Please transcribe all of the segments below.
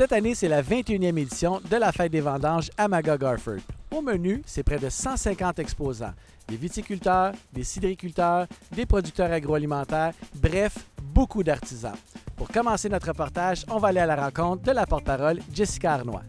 Cette année, c'est la 21e édition de la Fête des vendanges à Magog-Harford. Au menu, c'est près de 150 exposants. Des viticulteurs, des cidriculteurs, des producteurs agroalimentaires, bref, beaucoup d'artisans. Pour commencer notre reportage, on va aller à la rencontre de la porte-parole Jessica Arnois.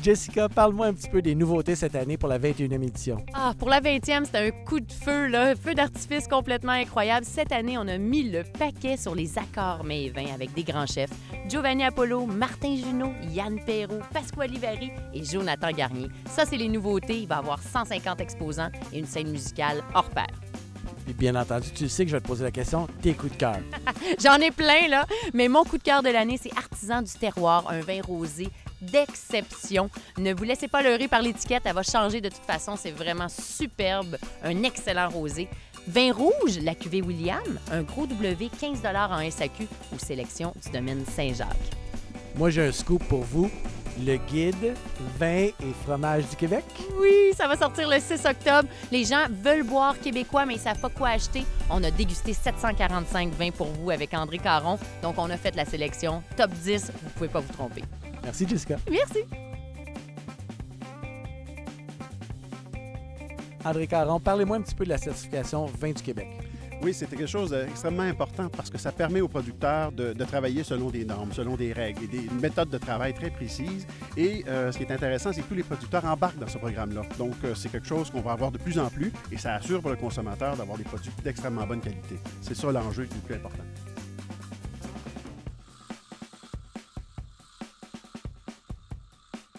Jessica, parle-moi un petit peu des nouveautés cette année pour la 21e édition. Pour la 20e, c'était un coup de feu, là, feu d'artifice complètement incroyable. Cette année, on a mis le paquet sur les accords mets et vins avec des grands chefs. Giovanni Apollo, Martin Junot, Yann Perrault, Pasquale Livary et Jonathan Garnier. Ça, c'est les nouveautés. Il va y avoir 150 exposants et une scène musicale hors pair. Et bien entendu, tu sais que je vais te poser la question, tes coups de cœur. J'en ai plein, là, mais mon coup de cœur de l'année, c'est Artisan du terroir, un vin rosé d'exception. Ne vous laissez pas leurrer par l'étiquette, elle va changer de toute façon. C'est vraiment superbe, un excellent rosé. Vin rouge, la cuvée William, un gros W, 15 $ en SAQ ou sélection du domaine Saint-Jacques. Moi, j'ai un scoop pour vous. Le guide Vin et fromage du Québec. Oui, ça va sortir le 6 octobre. Les gens veulent boire québécois, mais ils ne savent pas quoi acheter. On a dégusté 745 vins pour vous avec André Caron. Donc, on a fait la sélection top 10. Vous ne pouvez pas vous tromper. Merci, Jessica. Merci. André Caron, parlez-moi un petit peu de la certification Vin du Québec. Oui, c'était quelque chose d'extrêmement important parce que ça permet aux producteurs de travailler selon des normes, selon des règles et des méthodes de travail très précises. Et ce qui est intéressant, c'est que tous les producteurs embarquent dans ce programme-là. Donc, c'est quelque chose qu'on va avoir de plus en plus et ça assure pour le consommateur d'avoir des produits d'extrêmement bonne qualité. C'est ça l'enjeu le plus important.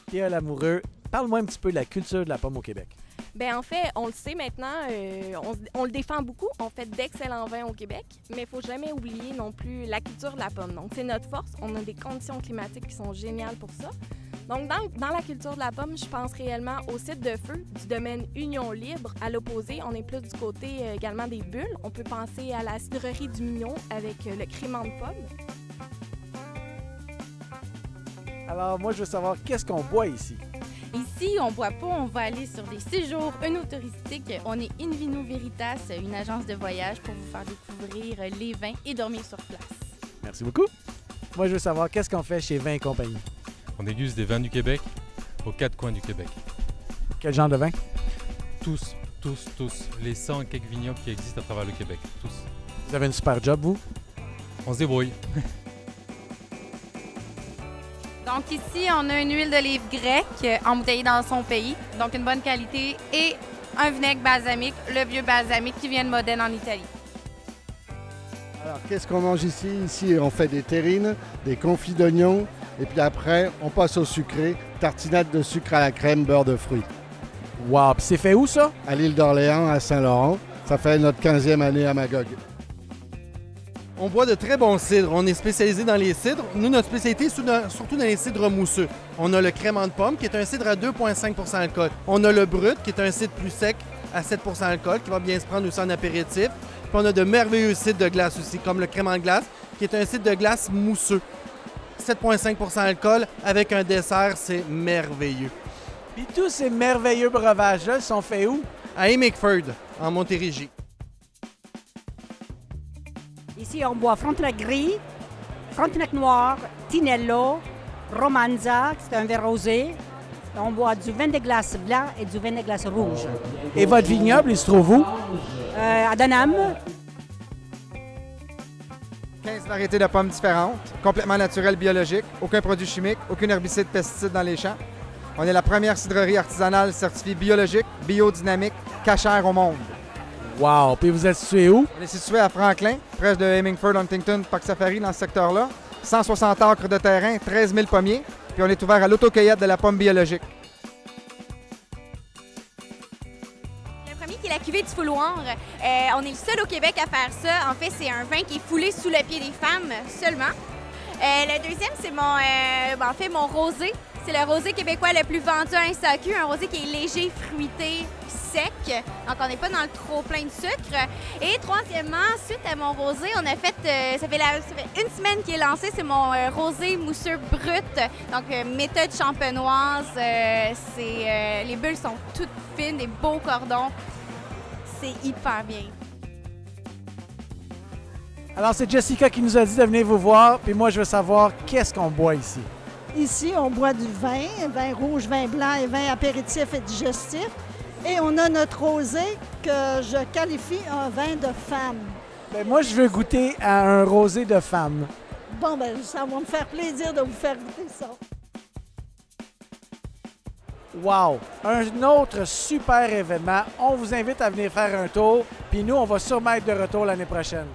Théa Lamoureux, parle-moi un petit peu de la culture de la pomme au Québec. Bien, en fait, on le sait maintenant, on le défend beaucoup. On fait d'excellents vins au Québec, mais il ne faut jamais oublier non plus la culture de la pomme. Donc, c'est notre force. On a des conditions climatiques qui sont géniales pour ça. Donc, dans la culture de la pomme, je pense réellement au site de feu du domaine Union Libre. À l'opposé, on est plus du côté également des bulles. On peut penser à la cidrerie du Mignon avec le crément de pomme. Alors, moi, je veux savoir, qu'est-ce qu'on boit ici? Ici, on ne boit pas, on va aller sur des séjours œnotouristiques. On est In Vino Veritas, une agence de voyage pour vous faire découvrir les vins et dormir sur place. Merci beaucoup. Moi, je veux savoir, qu'est-ce qu'on fait chez Vin et compagnie? On déguste des vins du Québec aux 4 coins du Québec. Quel genre de vin? Tous. Les 100 et quelques vignobles qui existent à travers le Québec. Tous. Vous avez une super job, vous? On se débrouille. Donc ici, on a une huile d'olive grecque embouteillée dans son pays, donc une bonne qualité, et un vinaigre balsamique, le vieux balsamique qui vient de Modène en Italie. Alors, qu'est-ce qu'on mange ici? Ici, on fait des terrines, des confits d'oignons, et puis après, on passe au sucré, tartinade de sucre à la crème, beurre de fruits. Wow! Puis c'est fait où, ça? À l'île d'Orléans, à Saint-Laurent. Ça fait notre 15e année à Magog. On boit de très bons cidres. On est spécialisé dans les cidres. Nous, notre spécialité, surtout dans les cidres mousseux. On a le crément de pomme, qui est un cidre à 2,5 % d'alcool. On a le brut, qui est un cidre plus sec, à 7 % d'alcool, qui va bien se prendre aussi en apéritif. Puis on a de merveilleux cidres de glace aussi, comme le crément de glace, qui est un cidre de glace mousseux. 7,5 % d'alcool, avec un dessert, c'est merveilleux. Puis tous ces merveilleux breuvages-là sont faits où? À Hemingford, en Montérégie. Ici, on boit Frontenac gris, Frontenac noir, Tinello, Romanza, c'est un vin rosé. On boit du vin de glace blanc et du vin de glace rouge. Et votre vignoble, il se trouve où? À Denham. 15 variétés de pommes différentes, complètement naturelles, biologiques, aucun produit chimique, aucun herbicide, pesticide dans les champs. On est la première cidrerie artisanale certifiée biologique, biodynamique, cachère au monde. Wow! Puis vous êtes situé où? On est situé à Franklin, près de Hemingford, Huntington, Parc Safari, dans ce secteur-là. 160 acres de terrain, 13 000 pommiers, puis on est ouvert à l'autocueillette de la pomme biologique. Le premier qui est la cuvée du fouloir. On est le seul au Québec à faire ça. En fait, c'est un vin qui est foulé sous le pied des femmes seulement. Le deuxième, c'est mon rosé. C'est le rosé québécois le plus vendu à SAQ, un rosé qui est léger, fruité, sec. Donc, on n'est pas dans le trop plein de sucre. Et troisièmement, suite à mon rosé, on a fait, ça fait une semaine qu'il est lancé, c'est mon rosé mousseux brut. Donc, méthode champenoise. Les bulles sont toutes fines, des beaux cordons. C'est hyper bien. Alors, c'est Jessica qui nous a dit de venir vous voir, puis moi, je veux savoir qu'est-ce qu'on boit ici. Ici, on boit du vin rouge, vin blanc et vin apéritif et digestif. Et on a notre rosé que je qualifie un vin de femme. Ben, moi, je veux goûter à un rosé de femme. Bon, ben ça va me faire plaisir de vous faire goûter ça. Wow! Un autre super événement. On vous invite à venir faire un tour. Puis nous, on va sûrement être de retour l'année prochaine.